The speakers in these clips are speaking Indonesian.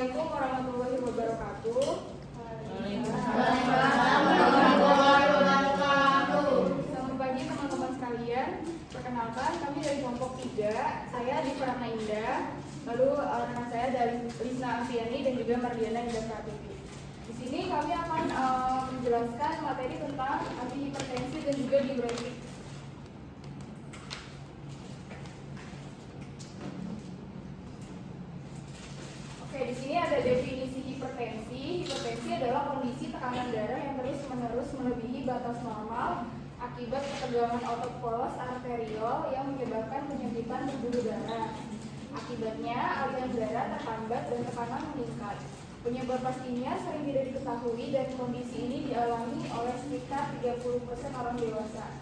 Assalamualaikum warahmatullahi wabarakatuh. Waalaikumsalam warahmatullahi wabarakatuh. Selamat pagi teman-teman sekalian. Perkenalkan, kami dari kelompok 3. Saya Divarna Indah. Lalu rekan saya dari Lisna Afiani dan juga Mardiana Indah Prativi. Di sini kami akan menjelaskan materi tentang antihipertensi dan juga diuretik. Oke, di sini ada definisi hipertensi. Hipertensi adalah kondisi tekanan darah yang terus-menerus melebihi batas normal akibat ketegangan otot polos arteriol yang menyebabkan penyempitan pembuluh darah. Akibatnya, aliran darah terhambat dan tekanan meningkat. Penyebab pastinya sering tidak diketahui dan kondisi ini dialami oleh sekitar 30% orang dewasa.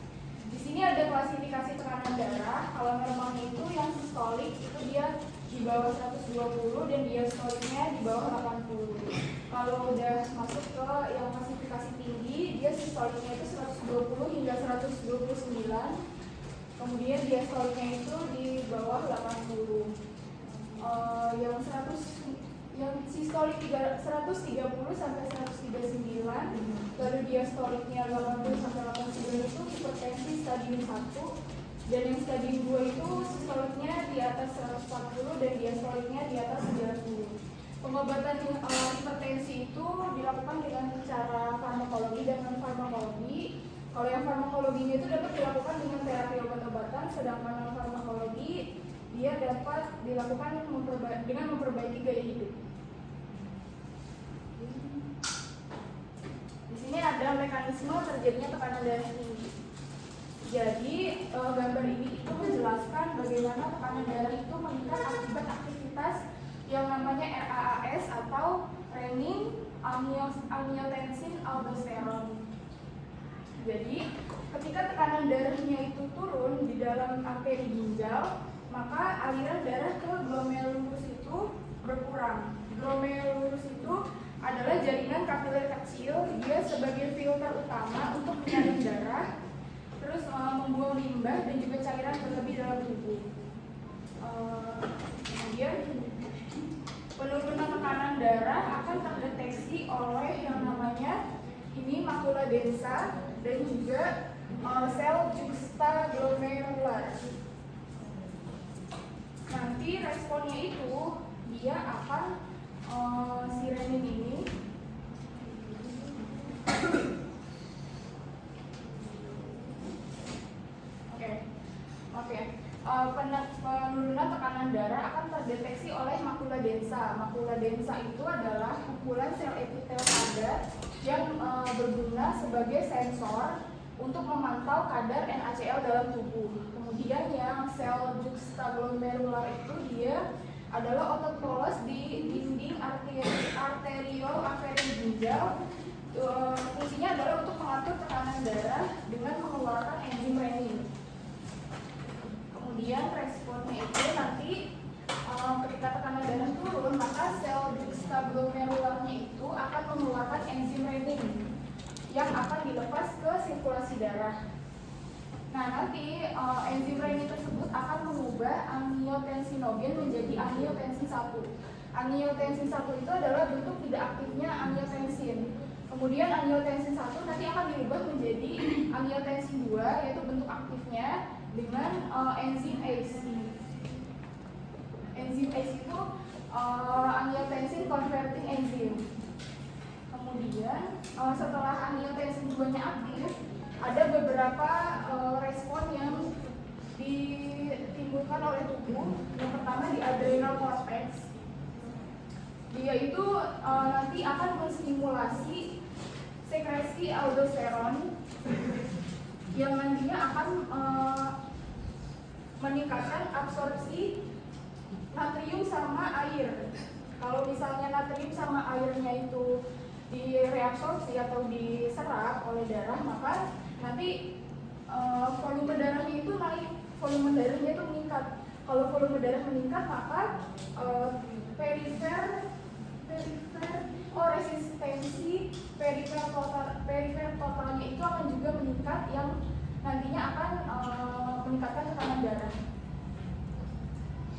Di sini ada klasifikasi tekanan darah. Kalau normalnya itu yang sistolik itu dia di bawah 120 dan diastoliknya di bawah 80. Kalau udah masuk ke yang klasifikasi tinggi, dia sistoliknya itu 120 hingga 129. Kemudian diastoliknya itu di bawah 80. Yang sistolik 130 sampai 139, lalu diastoliknya 80 sampai 89 itu hipertensi stadium 1. Dan yang stadium 2 itu sistoliknya di atas 140 dan diastoliknya di atas 90. Pengobatan hipertensi itu dilakukan dengan cara farmakologi dan non farmakologi. Kalau yang farmakologinya itu dapat dilakukan dengan terapi obat-obatan, sedangkan non farmakologi dia dapat dilakukan dengan memperbaiki gaya hidup. Di sini ada mekanisme terjadinya tekanan darah tinggi. Jadi gambar ini itu menjelaskan bagaimana tekanan darah itu meningkat akibat aktivitas yang namanya RAAS atau renin angiotensin aldosteron. Jadi ketika tekanan darahnya itu turun di dalam arteri ginjal, maka aliran darah ke glomerulus itu berkurang. Glomerulus itu adalah jaringan kapiler kecil, dia sebagai filter utama untuk menyaring darah, terus membuang limbah dan juga cairan berlebih dalam tubuh. Kemudian penurunan tekanan darah akan terdeteksi oleh yang namanya ini makula densa dan juga sel juxtaglomerular. Nanti responnya itu dia akan si renin ini penurunan tekanan darah akan terdeteksi oleh makula densa. Makula densa itu adalah kumpulan sel epitel padat yang berguna sebagai sensor untuk memantau kadar NaCl dalam tubuh. Kemudian yang sel juxtaglomerular itu dia adalah otot polos di dinding arteriol aferen ginjal. Fungsinya adalah untuk mengatur tekanan darah dengan mengeluarkan enzim renin. Kemudian responnya itu nanti ketika tekanan darah turun, maka sel juxtaglomerularnya itu akan mengeluarkan enzim renin yang akan dilepas ke sirkulasi darah. Nah, nanti enzim renin tersebut akan mengubah angiotensinogen menjadi angiotensin 1. Angiotensin 1 itu adalah bentuk tidak aktifnya angiotensin. Kemudian angiotensin 1 nanti akan diubah menjadi angiotensin 2, yaitu bentuk aktifnya dengan enzim ACE. Enzim ACE itu angiotensin converting enzim. Kemudian setelah angiotensin 2-nya aktif, ada beberapa respon yang ditimbulkan oleh tubuh. Yang pertama di adrenal cortex. Dia itu nanti akan menstimulasi sekresi aldosteron yang nantinya akan meningkatkan absorpsi natrium sama air. Kalau misalnya natrium sama airnya itu direabsorpsi atau diserap oleh darah, maka nanti volume darahnya itu naik, volume darahnya itu meningkat. Kalau volume darah meningkat, maka resistensi perifer totalnya itu akan juga meningkat, yang nantinya akan meningkatkan tekanan darah.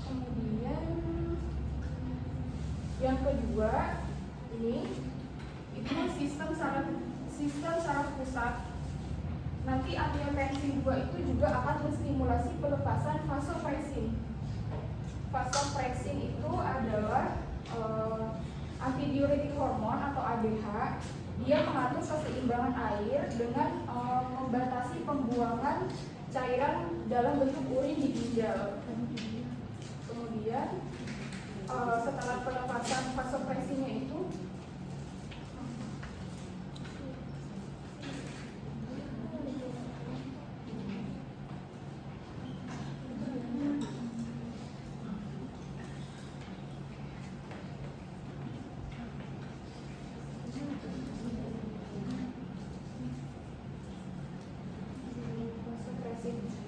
Kemudian Yang kedua, ini itu sistem saraf pusat. Nanti angiotensin 2 itu juga akan menstimulasi pelepasan vasopressin. Vasopressin itu adalah antidiuretik hormon atau ADH. Dia mengatur keseimbangan air dengan membatasi pembuangan cairan dalam bentuk urin di ginjal. Kemudian setelah pelepasan vasopressinnya itu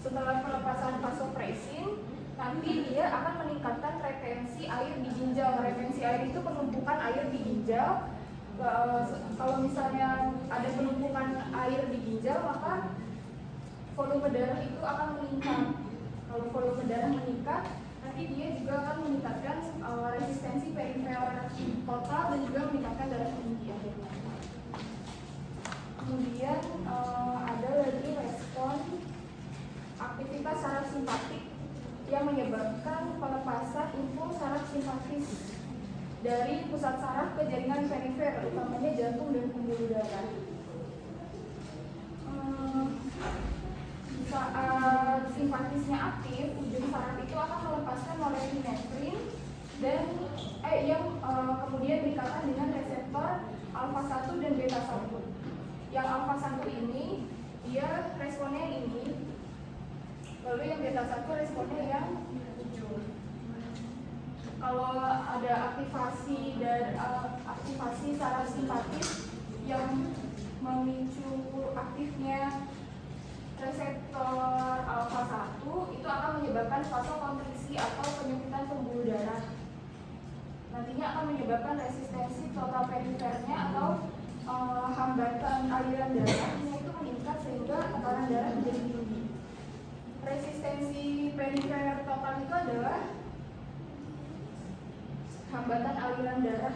setelah pelepasan vasopressin, nanti dia akan meningkatkan retensi air di ginjal. Retensi air itu penumpukan air di ginjal. Kalau misalnya ada penumpukan air di ginjal, maka volume darah itu akan meningkat. Kalau volume darah meningkat, nanti dia juga akan meningkatkan resistensi perifer total dan juga meningkatkan darah tinggi akhirnya. Kemudian ada lagi respon aktivitas saraf simpatik yang menyebabkan pelepasan impuls saraf simpatis dari pusat saraf ke jaringan perifer, utamanya jantung dan pembuluh darah. Saat simpatisnya aktif, ujung saraf itu akan melepaskan norepinefrin dan yang kemudian berikatan dengan reseptor alfa 1 dan beta 1. Yang alfa 1 ini dia responnya ini, lalu yang beta 1 responnya yang ujung. Kalau ada aktivasi saraf simpatis yang memicu aktifnya reseptor alfa 1, itu akan menyebabkan vasokonstriksi atau penyempitan pembuluh darah. Nantinya akan menyebabkan resistensi total perifernya atau hambatan aliran darahnya itu meningkat sehingga tekanan darah menjadi tinggi. Resistensi perifer total itu adalah hambatan aliran darah.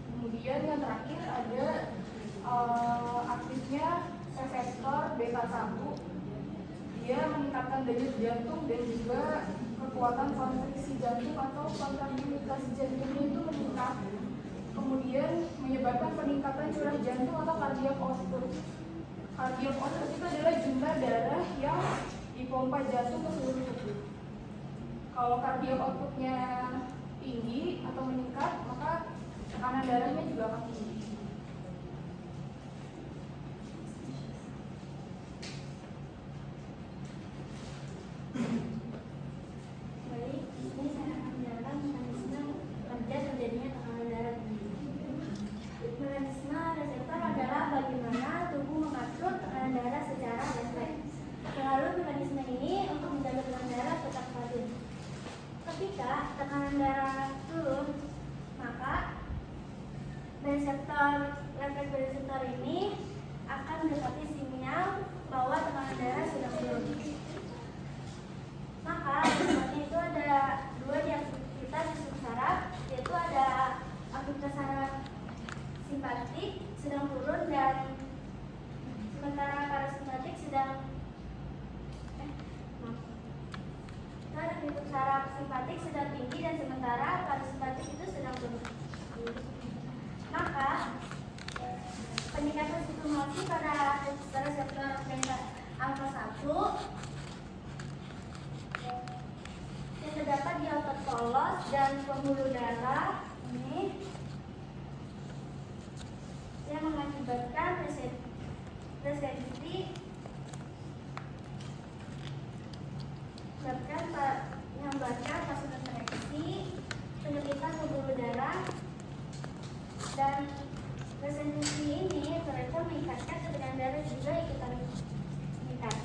Kemudian yang terakhir ada aktifnya reseptor beta 1. Dia meningkatkan denyut jantung dan juga kekuatan konstriksi jantung atau kontraktilitas jantungnya itu meningkat. Kemudian menyebabkan peningkatan curah jantung atau cardiac output. Cardiac output itu adalah jumlah darah yang dipompa jantung ke seluruh tubuh. Kalau cardiac outputnya tinggi atau meningkat, maka tekanan darahnya juga akan tinggi. Baik, ini saya akan menjelaskan mekanisme kerja terjadinya tekanan darah tinggi. Mekanisme reseptor adalah bagaimana tubuh mengatur tekanan darah secara refleks. Melalui mekanisme ini untuk menjaga tekanan darah tetap stabil. Ketika tekanan darah turun, maka refleks reseptor ini akan mendapati sinyal bahwa tekanan darah sudah turun. Maka responnya itu ada dua di aktivitas sistem saraf, yaitu ada aktivitas saraf simpatik sedang turun dan sementara parasimpatik sedang aktivitas saraf simpatik sedang tinggi dan sementara parasimpatik itu sedang turun. Maka peningkatan stimulasi pada reseptor beta alfa 1 yang terdapat di otot polos dan pembuluh darah ini yang mengakibatkan resensi menyebabkan vasokonstriksi, penyempitan pembuluh darah, dan resensi ini ternyata meningkatkan tekanan darah juga ikutan meningkat.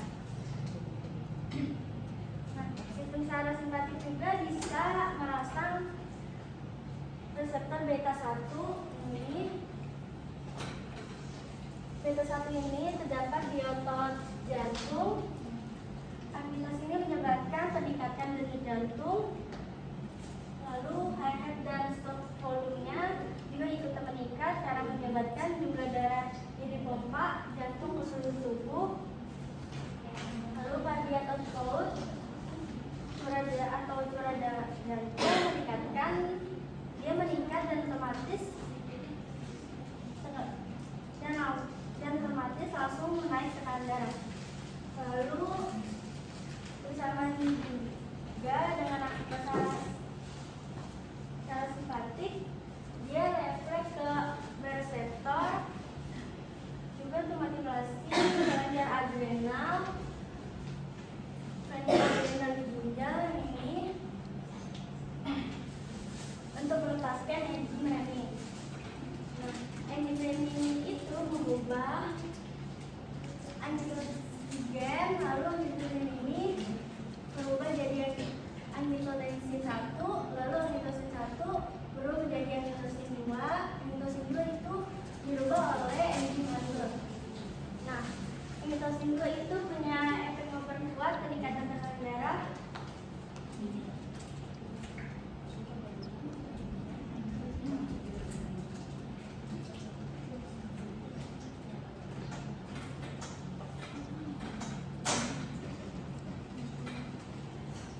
Sistem saraf simpatik juga bisa merangsang reseptor beta 1 ini. Beta 1 ini terdapat di otot jantung. Aktivitas ini menyebabkan peningkatan denyut jantung, lalu high heart dan untuk melepaskan enzim. Nah, enzim itu mengubah angiotensinogen, lalu enzim ini berubah jadi angiotensin 1, lalu angiotensin 1 berubah menjadi angiotensin 2. Angiotensin 2 itu dirubah oleh enzim lanjut. Nah, angiotensin 2 itu punya efek memperkuat peningkatan tekanan darah.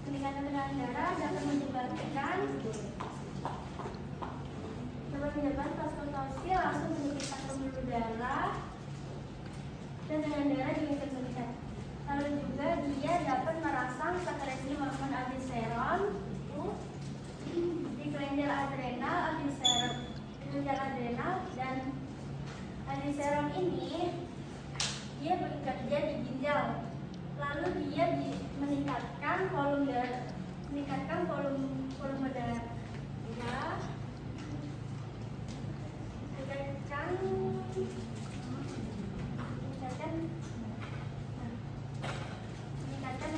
Peningkatan tekanan darah dapat menyebabkan vaskotosil langsung meningkatkan pembuluh darah dan tekanan darah juga ikut meningkat. Lalu juga dia dapat merangsang sekresi hormon aldosteron di kelenjar adrenal, dan aldosteron ini dia bekerja di ginjal. Lalu dia meningkatkan volume darah, volume darah, meningkatkan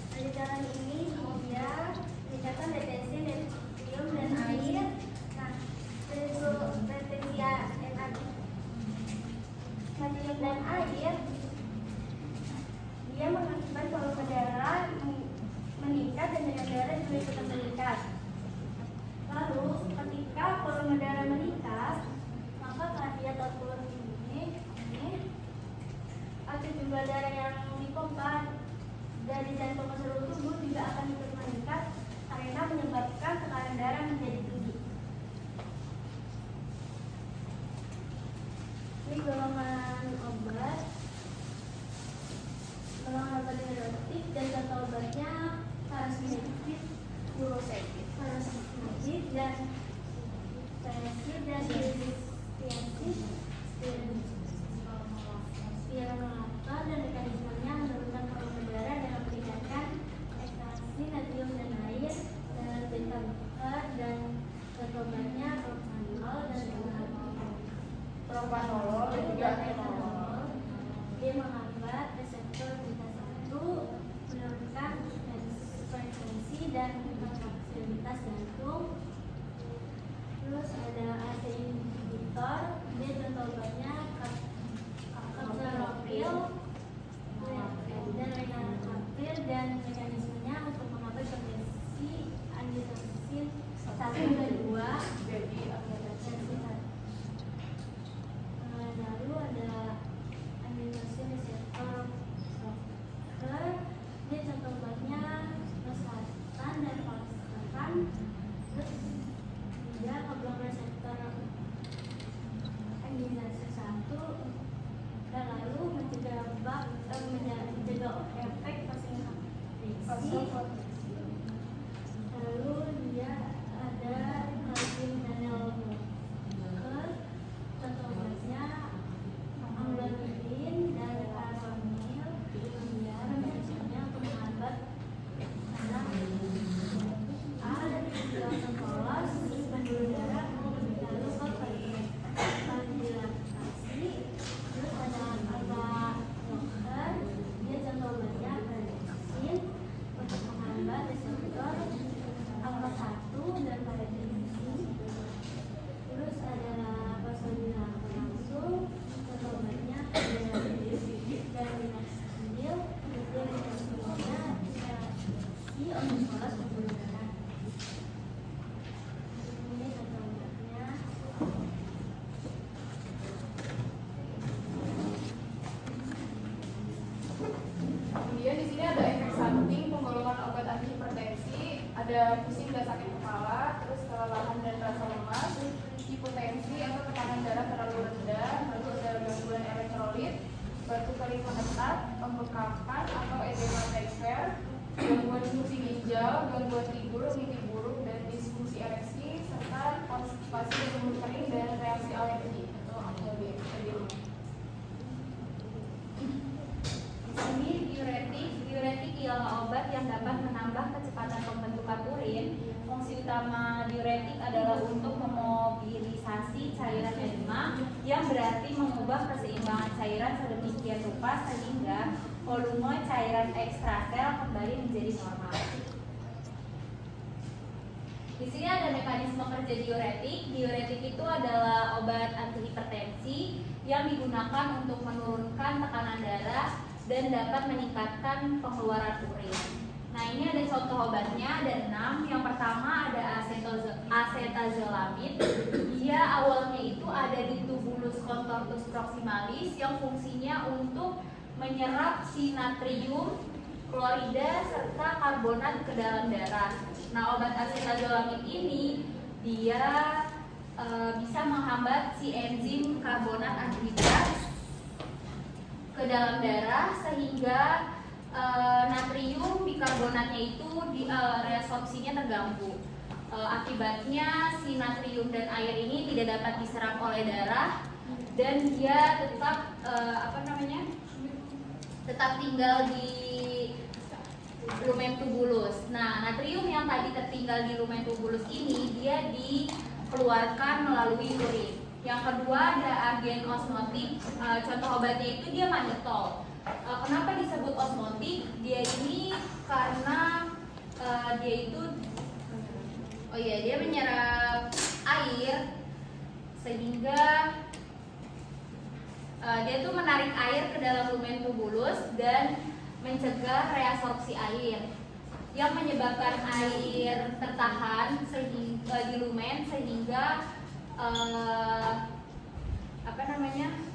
aldosteron ini dia meningkatkan retensi natrium dan air. Nah, retensi natrium dan air dia mengakibatkan volume darah meningkat dan tekanan darah juga ikut meningkat. Lalu ketika volume darah meningkat, maka kardiak output ini atau jumlah darah yang dipompa dari jantung ke seluruh tubuh juga akan ikut meningkat karena menyebabkan tekanan darah menjadi tinggi. Ini golongan obat hidroaktif dan contoh obatnya paracetamol, furosemid, dan spironolactone, dan mekanismenya menurunkan volume darah dengan meningkatkan ekstraksi natrium dan air dan beta blocker, dan contoh obatnya Propranolol dan juga atenolol. Dia menghambat reseptor beta 1, menurunkan frekuensi dan aksesibilitas jantung. Terus ada ACE inhibitor, dia contoh obatnya captopril dan lenacapavir, dan mekanismenya untuk menghambat progresi angiotensin 1 dan 2. Jadi angiotensin. Lalu ada angiotensin reseptor blocker, dia contoh obatnya losartan dan valsartan. Terus dia keblok reseptor angiotensin 1, dan lalu mencegah efek vasokonstriksi. Lalu dia ada kalsium channel blocker, contoh obatnya amlodipin dan arformil. Dia mekanismenya untuk menghambat karena ada di polos pembuluh darah lalu ke dilatasi. Terus ada alpha blocker, dia contoh obatnya prednisolone untuk menghambat reseptor alpha 1 dan prednisolone. Terus ada vasodilator langsung, contoh obatnya diabetes dan minoxidil, dia mekanismenya si untuk polos pembuluh darah. Ini contoh obatnya. Kemudian di sini ada efek samping penggolongan obat antihipertensi, ada pusing dan sakit kepala, terus kelelahan dan rasa lemas, hipotensi atau tekanan darah terlalu rendah, lalu ada gangguan elektrolit, batu kering menetap, pembekakan atau edema perifer, gangguan fungsi ginjal, gangguan tidur, mimpi buruk, dan disfungsi ereksi, serta konstipasi yang mulut kering dan reaksi alergi atau edema. Ini diuretik ialah obat yang dapat menambah kecepatan pembentukan urin. Fungsi utama diuretik adalah untuk memobilisasi cairan edema, yang berarti mengubah keseimbangan cairan sedemikian rupa sehingga volume cairan ekstrasel kembali menjadi normal. Di sini ada mekanisme kerja diuretik. Diuretik itu adalah obat antihipertensi yang digunakan untuk menurunkan tekanan darah dan dapat meningkatkan pengeluaran urin. Nah, ini ada contoh obatnya, ada 6. Yang pertama ada acetazolamid. Dia awalnya itu ada di tubulus contortus proximalis yang fungsinya untuk menyerap si natrium, klorida, serta karbonat ke dalam darah. Nah, obat acetazolamid ini dia bisa menghambat si enzim karbonat anhidrat ke dalam darah sehingga natrium bikarbonatnya itu reabsorpsinya terganggu. Akibatnya si natrium dan air ini tidak dapat diserap oleh darah dan dia tetap tetap tinggal di lumen tubulus. Nah, natrium yang tadi tertinggal di lumen tubulus ini dia dikeluarkan melalui urin. Yang kedua ada agen osmotik. Contoh obatnya itu dia manitol. Kenapa disebut osmotik? Dia ini karena dia menyerap air sehingga dia tuh menarik air ke dalam lumen tubulus dan mencegah reabsorpsi air yang menyebabkan air tertahan di lumen sehingga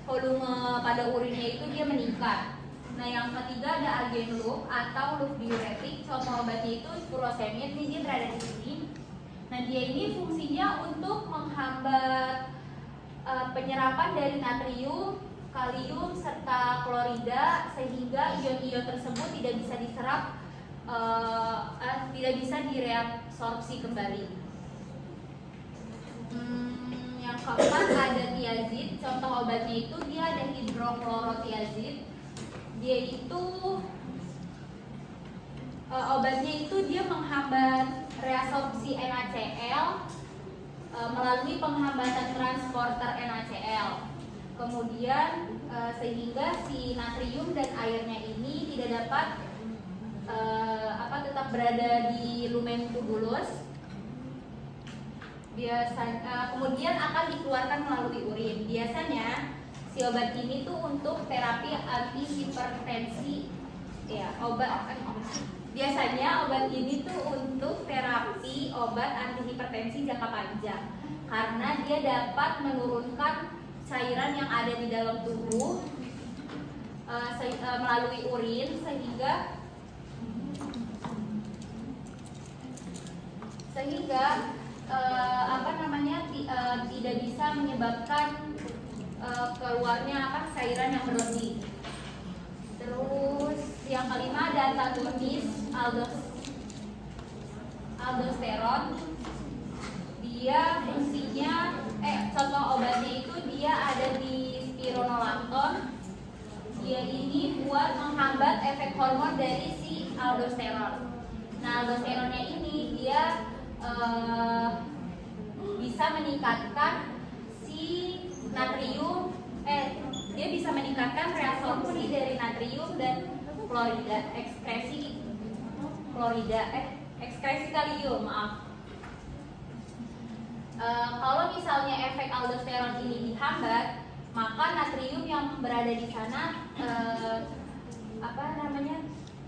volume pada urinnya itu dia meningkat. Nah, yang ketiga ada agen loop atau loop diuretik. Contoh obatnya itu furosemid, ini dia berada di sini. Nah, dia ini fungsinya untuk menghambat penyerapan dari natrium, kalium, serta klorida sehingga ion-ion tersebut tidak bisa diserap, tidak bisa direabsorpsi kembali. Yang keempat ada tiazid. Contoh obatnya itu dia ada hidroklorotiazid. Dia itu obatnya itu dia menghambat reabsorpsi NaCl melalui penghambatan transporter NaCl. Kemudian sehingga si natrium dan airnya ini tidak dapat tetap berada di lumen tubulus. Kemudian akan dikeluarkan melalui urin. Biasanya si obat ini tuh untuk terapi antihipertensi. Biasanya obat ini tuh untuk terapi obat antihipertensi jangka panjang karena dia dapat menurunkan cairan yang ada di dalam tubuh melalui urin sehingga tidak bisa menyebabkan keluarnya cairan yang berlebih. Terus yang kelima ada antagonis aldosteron. Dia fungsinya contoh obatnya itu dia ada di spironolactone. Dia ini buat menghambat efek hormon dari si aldosteron. Nah, aldosteronnya ini dia bisa meningkatkan si natrium, dia bisa meningkatkan reabsorpsi dari natrium dan klorida, ekskresi kalium, maaf. Kalau misalnya efek aldosteron ini dihambat, maka natrium yang berada di sana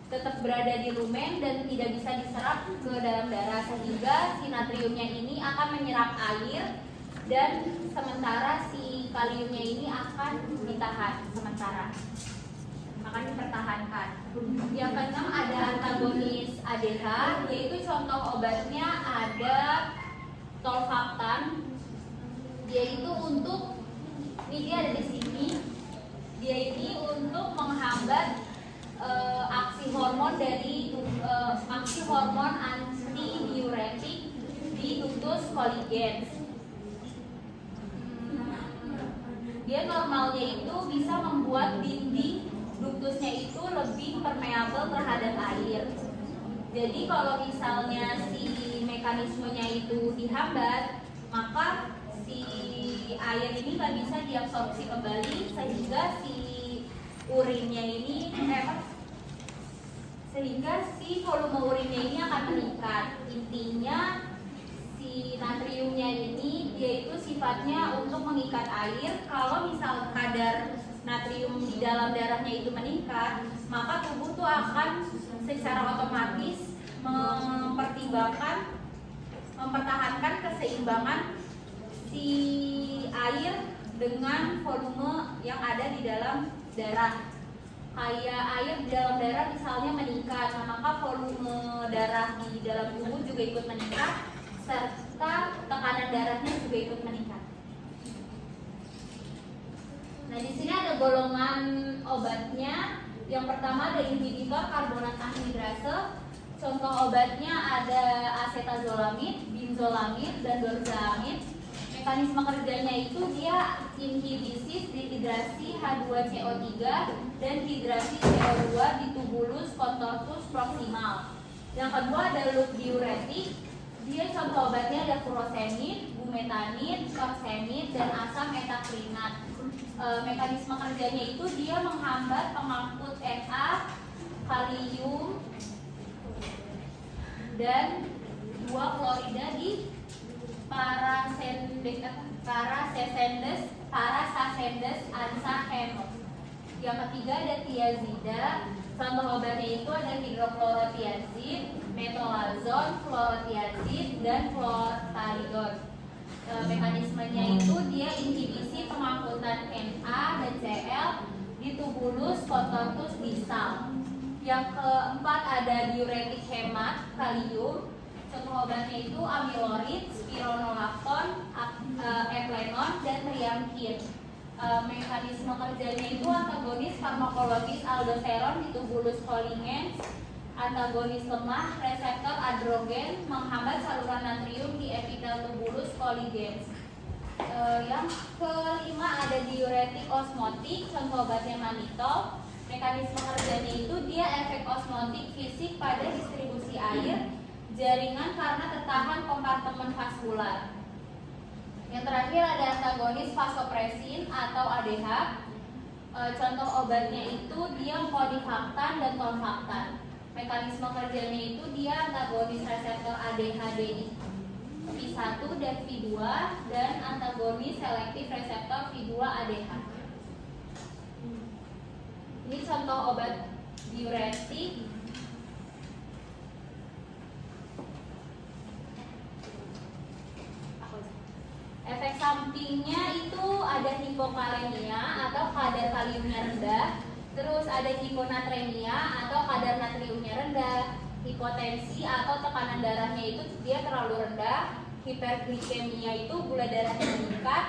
tetap berada di lumen dan tidak bisa diserap ke dalam darah sehingga si natriumnya ini akan menyerap air dan sementara si kaliumnya ini akan ditahan sementara, akan dipertahankan. Yang keenam ada antagonis ADH, yaitu contoh obatnya ada tolvaptan. Dia itu untuk, ini dia ada di sini, dia ini untuk menghambat aksi hormon anti diuretik di ductus colligens. Dia normalnya itu bisa membuat dinding ductusnya itu lebih permeabel terhadap air. Jadi kalau misalnya si mekanismenya itu dihambat, maka si air ini nggak bisa diabsorpsi kembali sehingga si urinnya ini sehingga si volume urinnya ini akan meningkat. Intinya si natriumnya ini dia itu sifatnya untuk mengikat air. Kalau misal kadar natrium di dalam darahnya itu meningkat, maka tubuh tuh akan secara otomatis mempertahankan keseimbangan si air dengan volume yang ada di dalam darah. Kayak air di dalam darah misalnya meningkat, maka volume darah di dalam tubuh juga ikut meningkat, serta tekanan darahnya juga ikut meningkat. Nah, di sini ada golongan obatnya. Yang pertama ada inhibitor karbonat anhidrase. Contoh obatnya ada acetazolamid, binzolamid, dan dorzolamid. Mekanisme kerjanya itu dia inhibisi dehidrasi H2CO3 dan hidrasi CO2 di tubulus contortus proximal. Yang kedua ada loop diuretik. Dia contoh obatnya ada furosemid, bumetanid, torsemid, dan asam etakrinat. Mekanisme kerjanya itu dia menghambat pengangkut Na, kalium, dan 2 klorida di parasasendes ansahemus. Yang ketiga ada tiazida. Contoh obatnya itu ada hidroklorotiazid, metolazon, fluorotiazid, dan fluortalidon. Mekanismenya itu dia inhibisi pengangkutan Na dan Cl di tubulus contortus distal. Yang keempat ada diuretik hemat, kalium. Contoh obatnya itu amilorid, spironolakton, eplenon, dan triamkin. Mekanisme kerjanya itu antagonis farmakologis aldosteron di tubulus colingens, antagonis lemah reseptor androgen, menghambat saluran natrium di epitel tubulus colingens. Yang kelima ada diuretik osmotik, contoh obatnya mannitol. Mekanisme kerjanya itu dia efek osmotik fisik pada distribusi air jaringan karena tertahan kompartemen vaskular. Yang terakhir ada antagonis vasopresin atau ADH. Contoh obatnya itu dia podifaktan dan tonfaktan. Mekanisme kerjanya itu dia antagonis reseptor ADH-D V1 dan V2 dan antagonis selektif reseptor V2 ADH. Ini contoh obat diuretik. Efek sampingnya itu ada hipokalemia atau kadar kaliumnya rendah, terus ada hiponatremia atau kadar natriumnya rendah, hipotensi atau tekanan darahnya itu dia terlalu rendah, hiperglikemia itu gula darahnya meningkat,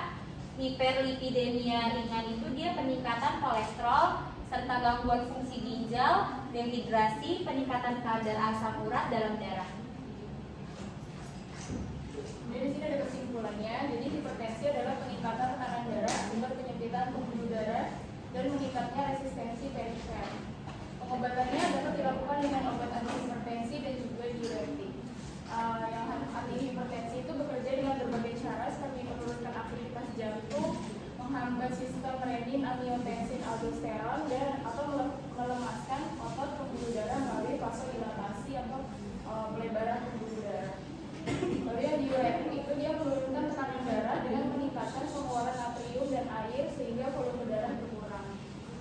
hiperlipidemia ringan itu dia peningkatan kolesterol serta gangguan fungsi ginjal, dehidrasi, peningkatan kadar asam urat dalam darah. Jadi di sini ada kesimpulannya. Jadi hipertensi adalah peningkatan tekanan darah akibat penyempitan pembuluh darah dan meningkatnya resistensi perifer. Pengobatannya dapat dilakukan dengan obat antihipertensi dan juga diuretik. Yang antihipertensi itu bekerja dengan berbagai cara seperti menurunkan aktivitas jantung, menghambat sistem renin, angiotensin, aldosteron, dan atau melemaskan otot pembuluh darah melalui vasodilatasi atau pelebaran pembuluh darah. Lalu yang diuretik itu dia menurunkan tekanan darah dengan meningkatkan pengeluaran natrium dan air sehingga volume darah berkurang.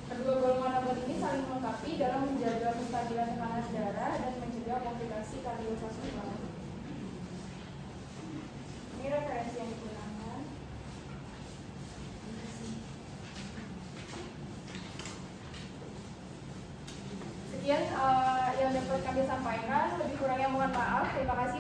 Kedua golongan obat ini saling melengkapi dalam menjaga kestabilan tekanan darah dan mencegah komplikasi kardiovaskular. Ini referensi yang digunakan. Sekian yang dapat kami sampaikan. Lebih kurangnya mohon maaf. Terima kasih.